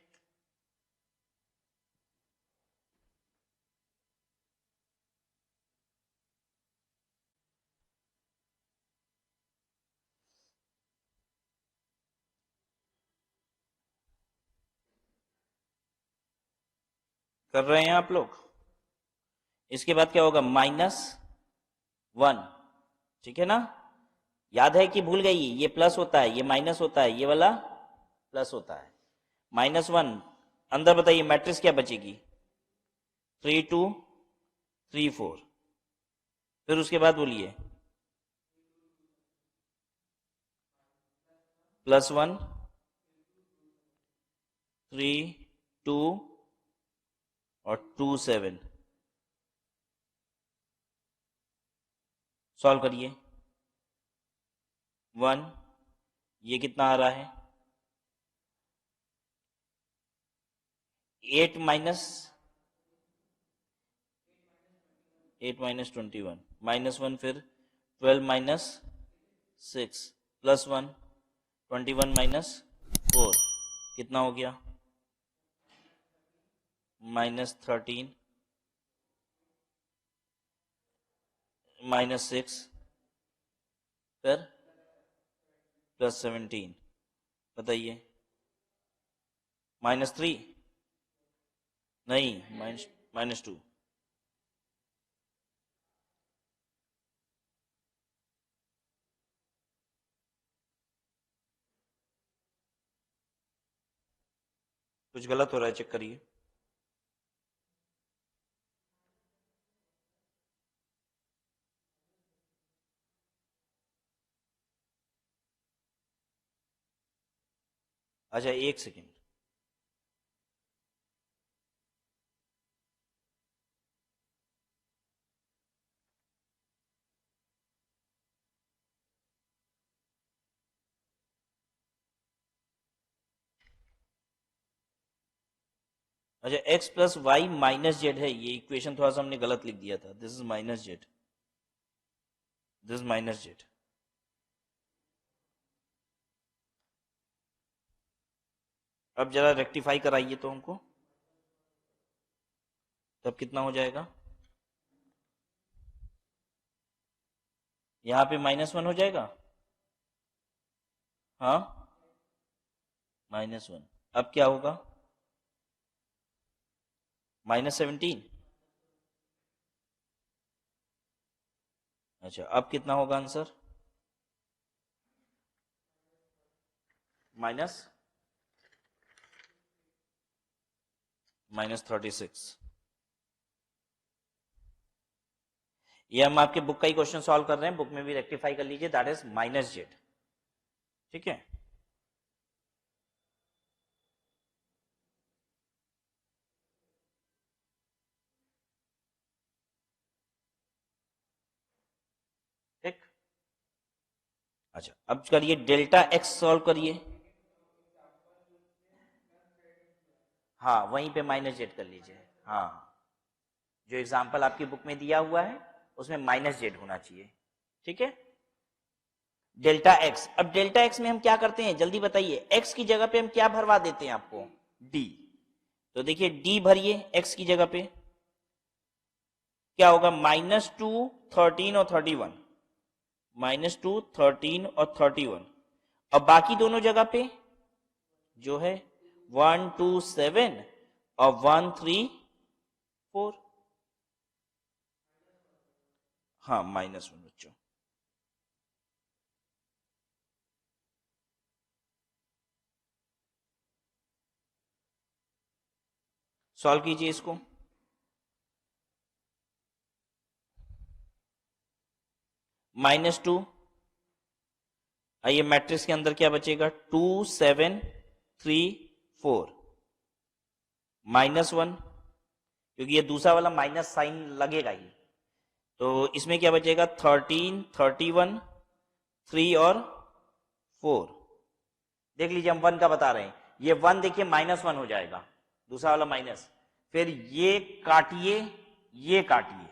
कर रहे हैं आप लोग? इसके बाद क्या होगा? -1, ठीक है ना? याद है कि भूल गई? ये प्लस होता है, ये माइनस होता है, ये वाला प्लस होता है। -1 अंदर, बताइए मैट्रिक्स क्या बचेगी? 3 2 3 4, फिर उसके बाद बोलिए +1 3 2 और 2 7। सॉल्व करिए। 1, ये कितना आ रहा है? 8 माइनस 21, -1, फिर 12 माइनस 6 +1, 21 माइनस 4, कितना हो गया? -13 -6, फिर +17, बताइए। -3 नहीं, -2। कुछ गलत हो रहा है, चेक करिए। अच्छा, एक सेकेंड। अच्छा, x plus Y minus Z है, ये इक्वेशन थोड़ा सा हमने गलत लिख दिया था। This is minus Z, this minus Z. अब जरा रेक्टिफाई कराइए तो हमको, तब कितना हो जाएगा? यहाँ पे -1 हो जाएगा। हाँ, -1। अब क्या होगा? -17। अच्छा, अब कितना होगा आंसर? -36। ये हम आपके बुक का ही क्वेश्चन सॉल्व कर रहे हैं, बुक में भी रेक्टिफाई कर लीजिए, दैट इज -जेड, ठीक है? ठीक। अच्छा, अब करिए डेल्टा एक्स सॉल्व करिए। हाँ, वहीं पे -जेड कर लीजिए। हाँ, जो एग्जाम्पल आपकी बुक में दिया हुआ है उसमें -जेड होना चाहिए, ठीक है? Delta x. अब डेल्टा एक्स में हम क्या करते हैं, जल्दी बताइए। एक्स की जगह पे हम क्या भरवा देते हैं आपको? डी। तो देखिए, डी भरिए एक्स की जगह पे, क्या होगा? -2 13 और 31, -2 13 और 31। अब बाकी दोनों जगह पे जो है 1 2 7 और 1 3 4। हाँ, -1 बच्चों। सॉल्व कीजिए इसको। -2, आइए मैट्रिक्स के अंदर क्या बचेगा, 2 7 3 4, -1, क्योंकि ये दूसरा वाला माइनस साइन लगेगा ही, तो इसमें क्या बचेगा, 13 31 3 और 4। देख लीजिए हम 1 का बता रहे हैं, ये 1 देखिए -1 हो जाएगा, दूसरा वाला माइनस, फिर ये काटिए, ये काटिए,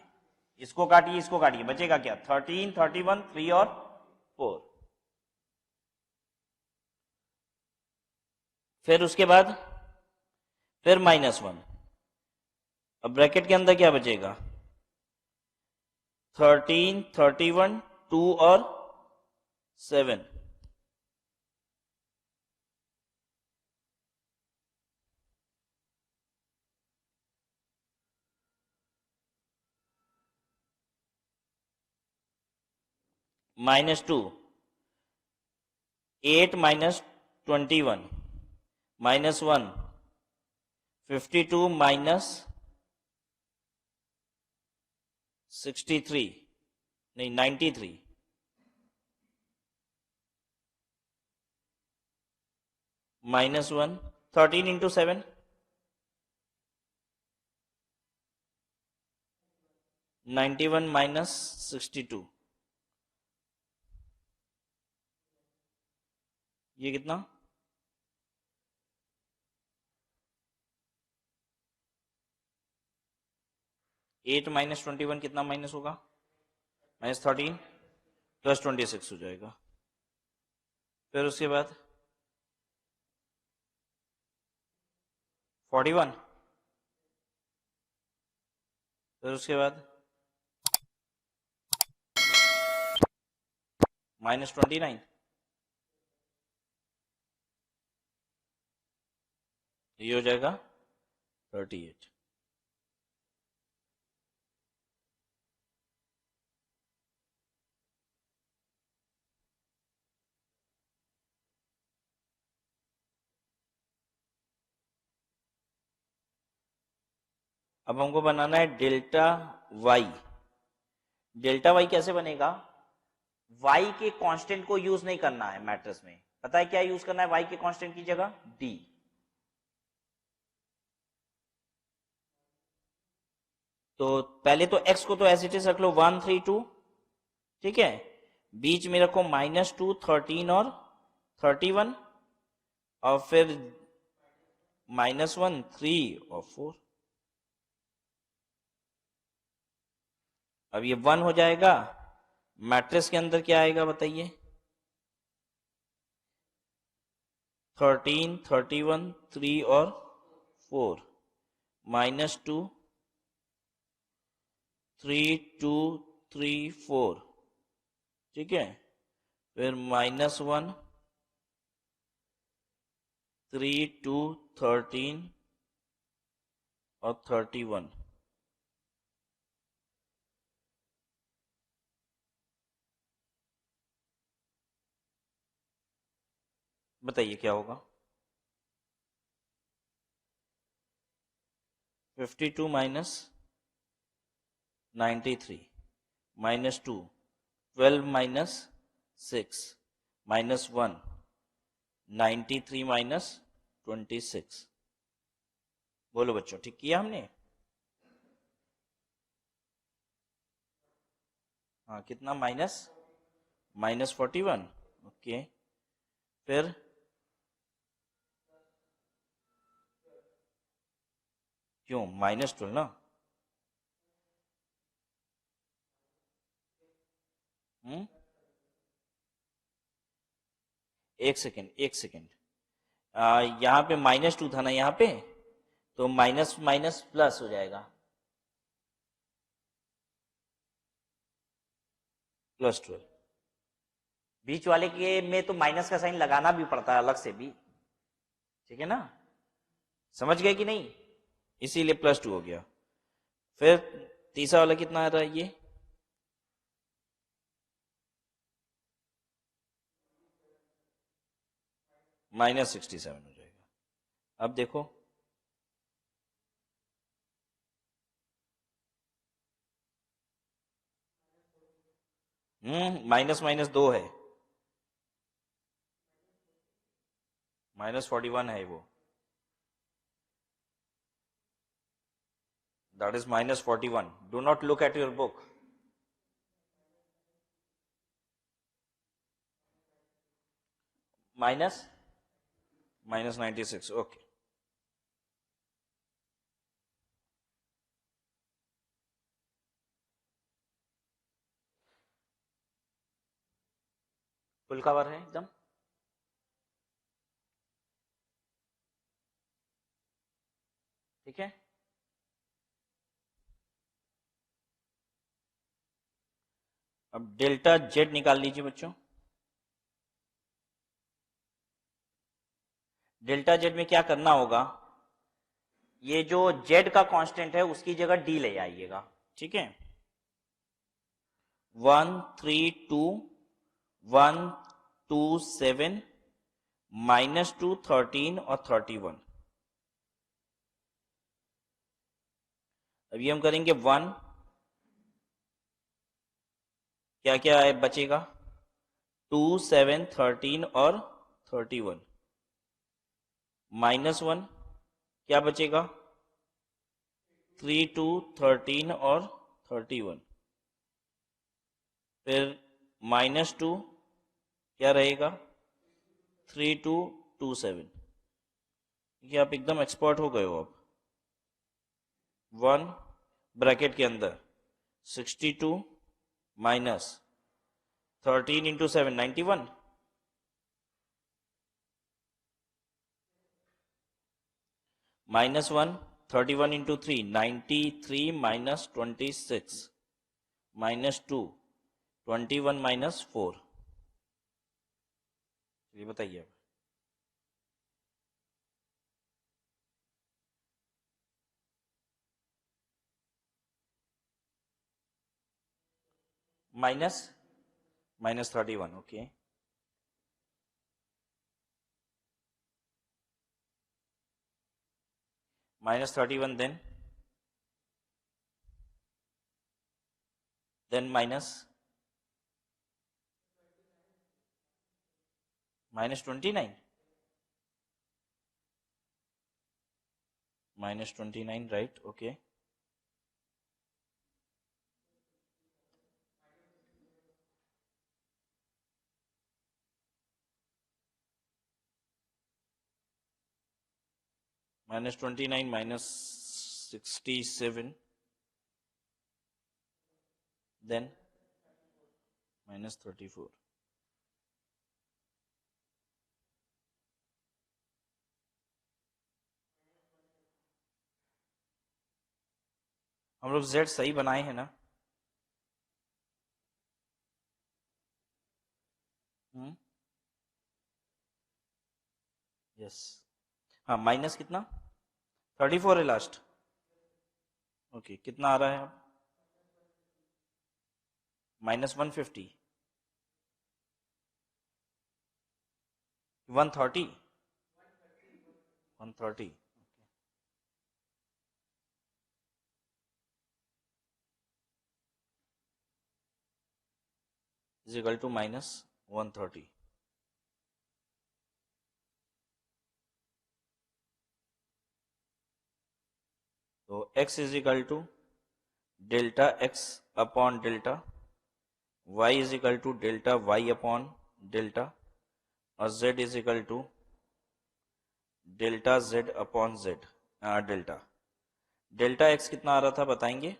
इसको काटिए, इसको काटिए, बचेगा क्या, 13 31 3 और 4। फिर उसके बाद फिर -1, अब ब्रैकेट के अंदर क्या बचेगा, 13 31 2 और 7। -2, 8 -21, -1, 52 -63, नहीं 93, -1, 13 इंटू 7, 91 -62, ये कितना, 8 -21 कितना माइनस होगा, -13 +26 हो जाएगा। फिर उसके बाद 41, फिर उसके बाद -29, ये हो जाएगा 38। अब हमको बनाना है डेल्टा वाई। डेल्टा वाई कैसे बनेगा, वाई के कांस्टेंट को यूज नहीं करना है मैट्रिक्स में, पता है क्या यूज करना है वाई के कांस्टेंट की जगह, डी। तो पहले तो x को तो एज इट इज रख लो 1 3 2, ठीक है, बीच में रखो -2 13 और 31, और फिर -1 3 और 4। अब ये 1 हो जाएगा, मैट्रिक्स के अंदर क्या आएगा बताइए, 13 31 3 और 4, -2 3 2 3 4, ठीक है, फिर -1 3 2 13 और 31। बताइए क्या होगा, 52 -93 -2 12 -6 -1 93 -26। बोलो बच्चों, ठीक किया हमने, हाँ कितना, -41, ओके, फिर क्यों -12 ना, एक सेकेंड एक सेकेंड, यहाँ पे -2 था ना, यहाँ पे तो माइनस माइनस प्लस हो जाएगा, +12। बीच वाले के में तो माइनस का साइन लगाना भी पड़ता है अलग से भी, ठीक है ना, समझ गए कि नहीं, इसीलिए +2 हो गया। फिर तीसरा वाला कितना आ रहा है, ये -67 हो जाएगा। अब देखो माइनस माइनस 2 है, -41 है वो, that is -41. Do not look at your book. -96. Okay. Full cover है एकदम। ठीक है, अब डेल्टा जेड निकाल लीजिए बच्चों। डेल्टा जेड में क्या करना होगा, ये जो जेड का कांस्टेंट है उसकी जगह डी ले आइएगा। ठीक है, 132 127 -2 13 और 31। अभी हम करेंगे 1, क्या क्या है बचेगा, 2 7 13 और 31, -1 क्या बचेगा, 3 2 13 और 31, फिर -2 क्या रहेगा, 3 2 2 7। ये आप एकदम एक्सपर्ट हो गए हो। अब 1 ब्रैकेट के अंदर 62 माइनस 13 इंटू 7 91, -1 31 इंटू 3 93 माइनस 26 -2 21 -4। ये बताइए अब। -31, okay. -31 then minus -29 -29 right, okay। -29 -67 then -34। हम लोग z सही बनाए हैं ना? यस, हाँ माइनस कितना, 34 है लास्ट, ओके। कितना आ रहा है अब, -150 130 130 इज इक्वल टू -130। तो x is equal to delta x upon delta, y is equal to delta y upon delta, और z is equal to delta z upon z delta. Delta x कितना आ रहा था बताएंगे,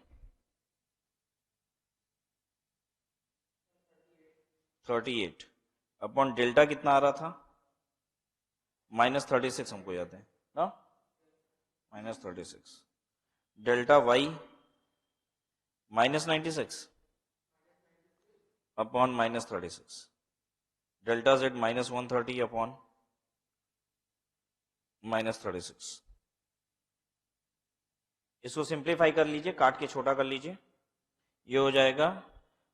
38 अपॉन डेल्टा कितना आ रहा था, -36 हमको याद है ना, -36। Delta y -96 upon -36, delta z -130 upon -36। इसको सिंप्लीफाई कर लीजिए, काट के छोटा कर लीजिए, ये हो जाएगा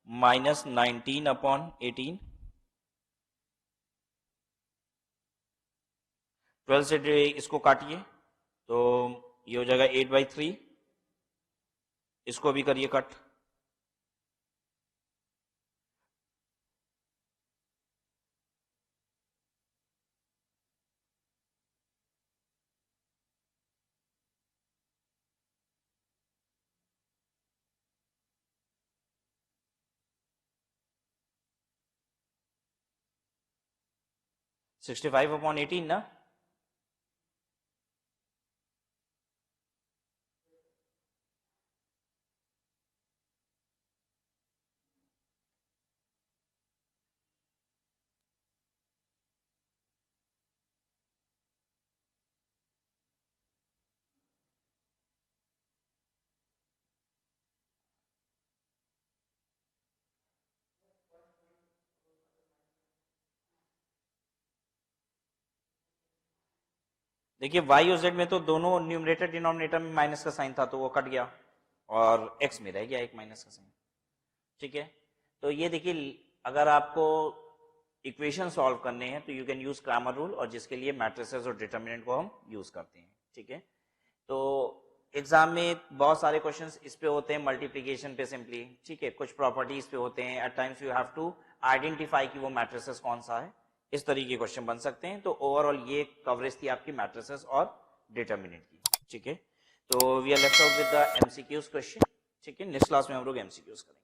-19 अपॉन 18, 12 से इसको काटिए तो ये हो जाएगा 8/3, इसको भी करिए कट, 65/18 ना। देखिए वाई और जेड में तो दोनों न्यूमरेटर डिनोमिनेटर में माइनस का साइन था तो वो कट गया और एक्स में रह गया एक माइनस का साइन। ठीक है, तो ये देखिए अगर आपको इक्वेशन सॉल्व करने हैं तो you can use Cramer rule, और जिसके लिए मैट्रिसेस और डिटर्मिनेंट को हम यूज करते हैं। ठीक है, तो एग्जाम में बहुत सारे क्वेश्चंस इस पे होते हैं, मल्टीप्लिकेशन पे सिंपली। ठीक है, कुछ प्रॉपर्टीज पे होते हैं, at times you have to identify कि वो मैट्रिसेस कौन सा है, इस तरीके के क्वेश्चन बन सकते हैं। तो ओवरऑल ये कवरेज थी आपकी मैट्रिसेस और डिटर्मिनेंट की। ठीक है, तो we are left out with the MCQs question. ठीक है, नेक्स्ट क्लास में हम लोग एमसीक्यूज करेंगे।